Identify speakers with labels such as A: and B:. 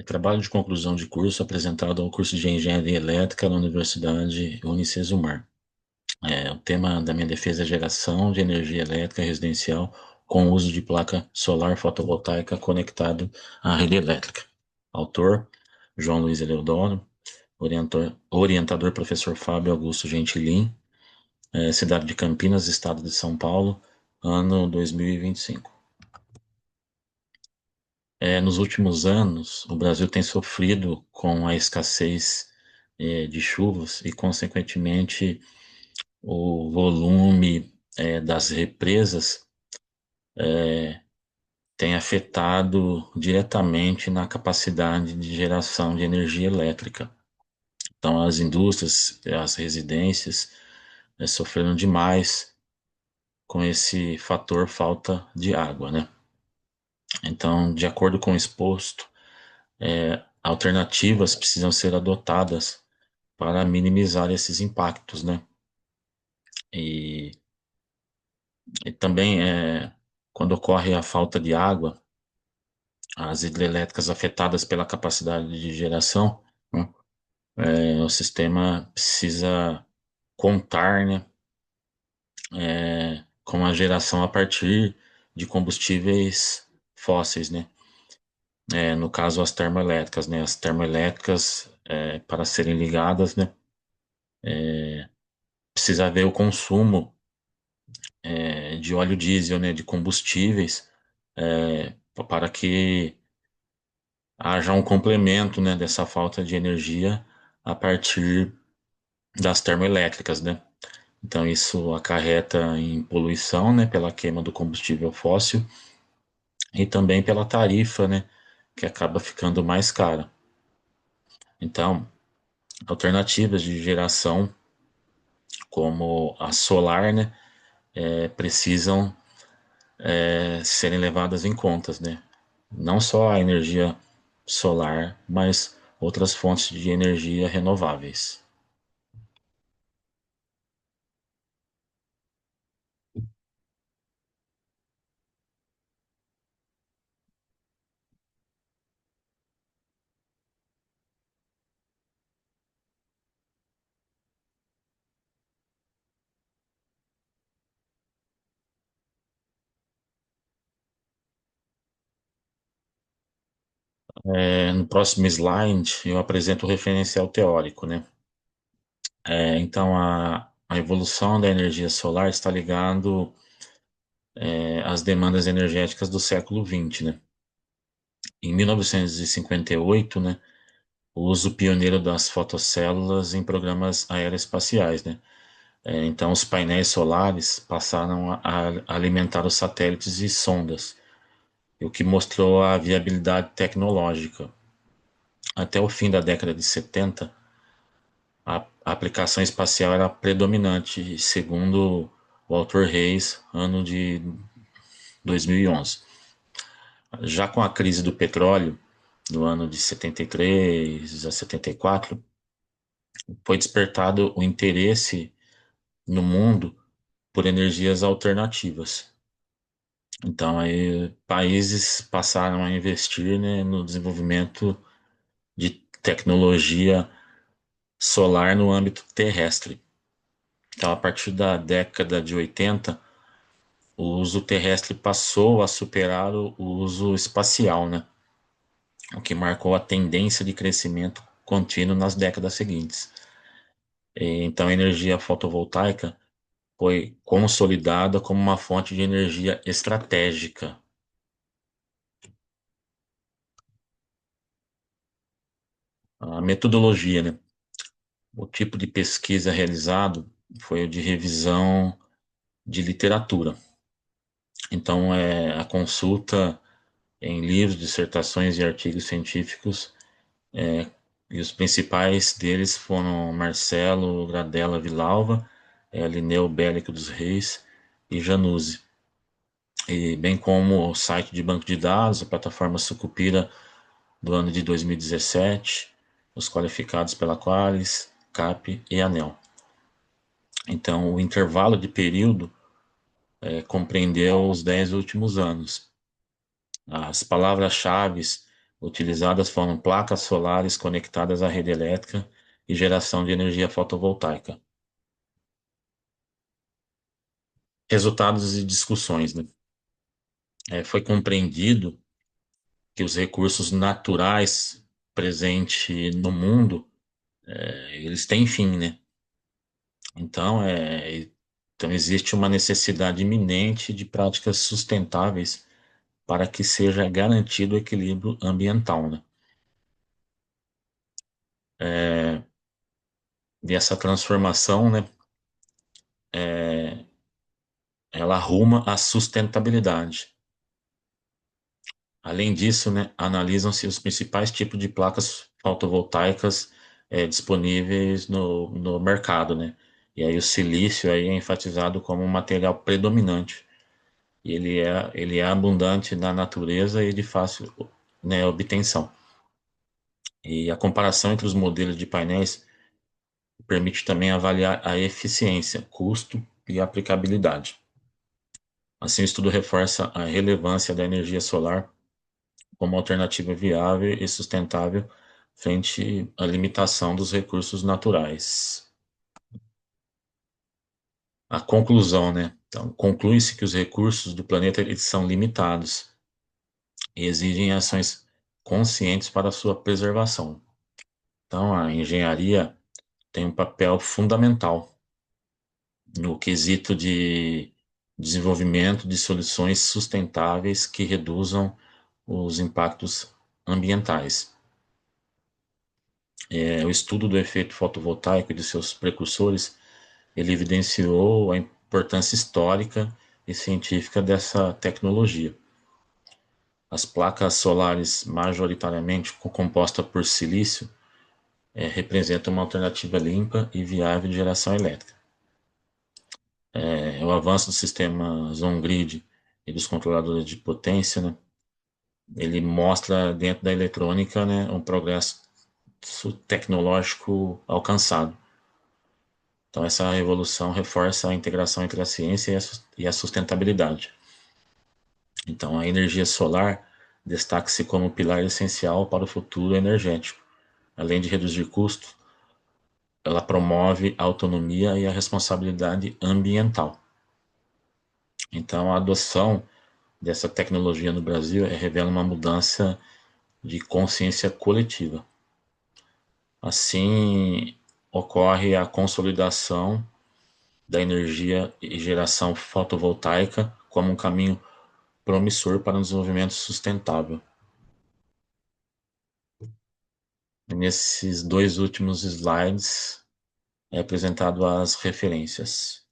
A: Trabalho de conclusão de curso apresentado ao curso de Engenharia Elétrica na Universidade Unicesumar. O tema da minha defesa é geração de energia elétrica residencial com uso de placa solar fotovoltaica conectado à rede elétrica. Autor, João Luiz Eleudoro. Orientador, professor Fábio Augusto Gentilin. Cidade de Campinas, Estado de São Paulo, ano 2025. Nos últimos anos, o Brasil tem sofrido com a escassez, de chuvas e, consequentemente, o volume, das represas tem afetado diretamente na capacidade de geração de energia elétrica. Então, as indústrias, as residências, sofreram demais com esse fator falta de água, né? Então, de acordo com o exposto, alternativas precisam ser adotadas para minimizar esses impactos, né? E, e também, quando ocorre a falta de água, as hidrelétricas afetadas pela capacidade de geração, né? O sistema precisa contar, né, com a geração a partir de combustíveis fósseis, né? No caso, as termoelétricas, né? As termoelétricas, para serem ligadas, né, precisa haver o consumo, de óleo diesel, né, de combustíveis, para que haja um complemento, né, dessa falta de energia a partir das termoelétricas, né? Então isso acarreta em poluição, né, pela queima do combustível fóssil e também pela tarifa, né, que acaba ficando mais cara. Então, alternativas de geração como a solar, né, precisam, serem levadas em contas, né? Não só a energia solar, mas outras fontes de energia renováveis. No próximo slide, eu apresento o referencial teórico, né? Então, a evolução da energia solar está ligado, às demandas energéticas do século XX, né? Em 1958, né, o uso pioneiro das fotocélulas em programas aeroespaciais, né? Então, os painéis solares passaram a alimentar os satélites e sondas, o que mostrou a viabilidade tecnológica. Até o fim da década de 70, a aplicação espacial era predominante, segundo o autor Reis, ano de 2011. Já com a crise do petróleo, no ano de 73 a 74, foi despertado o interesse no mundo por energias alternativas. Então, aí, países passaram a investir, né, no desenvolvimento de tecnologia solar no âmbito terrestre. Então, a partir da década de 80, o uso terrestre passou a superar o uso espacial, né? O que marcou a tendência de crescimento contínuo nas décadas seguintes. Então, a energia fotovoltaica foi consolidada como uma fonte de energia estratégica. A metodologia, né? O tipo de pesquisa realizado foi o de revisão de literatura. Então, a consulta em livros, dissertações e artigos científicos, e os principais deles foram Marcelo Gradella Villalva, Linneu Bellico dos Reis e Januzzi. E bem como o site de banco de dados, a plataforma Sucupira do ano de 2017, os qualificados pela Qualis, CAP e ANEL. Então, o intervalo de período, compreendeu os 10 últimos anos. As palavras-chave Utilizadas foram placas solares conectadas à rede elétrica e geração de energia fotovoltaica. Resultados e discussões, né? Foi compreendido que os recursos naturais presentes no mundo, eles têm fim, né? Então, então existe uma necessidade iminente de práticas sustentáveis para que seja garantido o equilíbrio ambiental, né? É, e essa transformação, né, é, ela arruma a sustentabilidade. Além disso, né, analisam-se os principais tipos de placas fotovoltaicas disponíveis no mercado, né? E aí o silício aí é enfatizado como um material predominante. E ele é abundante na natureza e de fácil, né, obtenção. E a comparação entre os modelos de painéis permite também avaliar a eficiência, custo e aplicabilidade. Assim, o estudo reforça a relevância da energia solar como alternativa viável e sustentável frente à limitação dos recursos naturais. A conclusão, né? Então, conclui-se que os recursos do planeta eles são limitados e exigem ações conscientes para sua preservação. Então, a engenharia tem um papel fundamental no quesito de desenvolvimento de soluções sustentáveis que reduzam os impactos ambientais. O estudo do efeito fotovoltaico e de seus precursores, ele evidenciou a importância histórica e científica dessa tecnologia. As placas solares, majoritariamente compostas por silício, representam uma alternativa limpa e viável de geração elétrica. O avanço do sistema on-grid e dos controladores de potência, né, ele mostra dentro da eletrônica, né, um progresso tecnológico alcançado. Então, essa revolução reforça a integração entre a ciência e a sustentabilidade. Então, a energia solar destaca-se como pilar essencial para o futuro energético. Além de reduzir custos, ela promove a autonomia e a responsabilidade ambiental. Então, a adoção dessa tecnologia no Brasil revela uma mudança de consciência coletiva. Assim, ocorre a consolidação da energia e geração fotovoltaica como um caminho promissor para um desenvolvimento sustentável. Nesses dois últimos slides é apresentado as referências.